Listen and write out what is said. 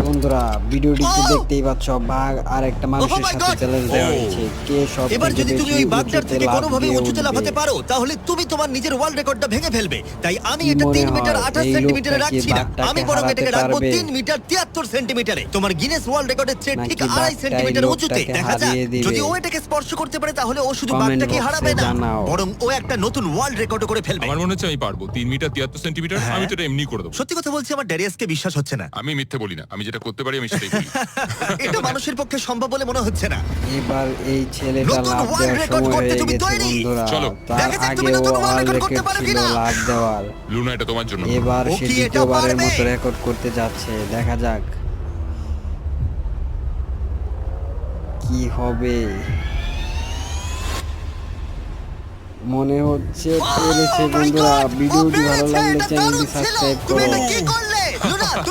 বন্ধুরা ভিডিওটি তো দেখতেই পাচ্ছ, বাঘ আর একটা মানুষের my সাথে God! চ্যালেঞ্জ দেওয়া হয়েছে, কে সব এবার থেকে যদি তুমি বেশি ওই বাগদার উঁচুতে থেকে লাফ কোনোভাবে দিয়ে উঁচুতে উঠবে। লাফাতে পারো তাহলে তুমি তোমার নিজের ওয়ার্ল্ড রেকর্ডটা ভেঙে ফেলবে। তাই আমি কি এটা মনে 3 মিটার হয় 28 এই সেন্টিমিটারে লোকটা কি রাখছি না, বাঘটাকে আমি বরং হারাতে এটাকে রাখবো পারবে? 3 মিটার 73 সেন্টিমিটারে, তোমার গিনেস ওয়ার্ল্ড রেকর্ডের চেয়ে ঠিক নাকি 2.5 বাঘটা এই সেন্টিমিটার উঁচুতে। লোকটাকে দেখা যাক, হারিয়ে দিবে? যদি ও এটাকে স্পর্শ করতে পারে তাহলে ও শুধু কমেন্ট বাগটাকে বক্সে হারাবে না, জানাও। বরং ও একটা নতুন ওয়ার্ল্ড রেকর্ড করে ফেলবে। আমার মনে হচ্ছে আমি পারবো 3 মিটার 73 সেন্টিমিটার। হ্যাঁ। আমি তো এটা এমনি করে দেবো। সত্যি কথা বলছি, আমার ড্যারিয়াসকে বিশ্বাস হচ্ছে না। আমি মিথ্যে বলি না, আমি যেটা করতে পারি আমি সেটাই করি। এটা মানুষের পক্ষে সম্ভব বলে মনে হচ্ছে না। এবার এই ছেলেটা নতুন লাফ ওয়ার্ল্ড দেওয়ার রেকর্ড সময় করতে হয়ে তুমি গেছে তৈরি? বন্ধুরা। চলো, তার দেখা যাক তুমি আগেও নতুন ওয়ার্ল্ড ওয়ার্ল্ড রেকর্ড করতে রেকর্ড পারো ছিল কিনা। লাফ দেওয়ার। লুনা, এটা তোমার জন্য। এবার ও সে কি এটা দ্বিতীয়বারের পারবে? মতো রেকর্ড করতে যাচ্ছে, দেখা যাক কি হবে। মনে হচ্ছে পেরেছে Oh my বন্ধুরা। God! ও ভিডিওটি ভালো পেরেছে! লাগলে এটা চ্যানেলটি দারুণ ছিল! সাবস্ক্রাইব তুমি করো। এটা কি করলে? লুনা,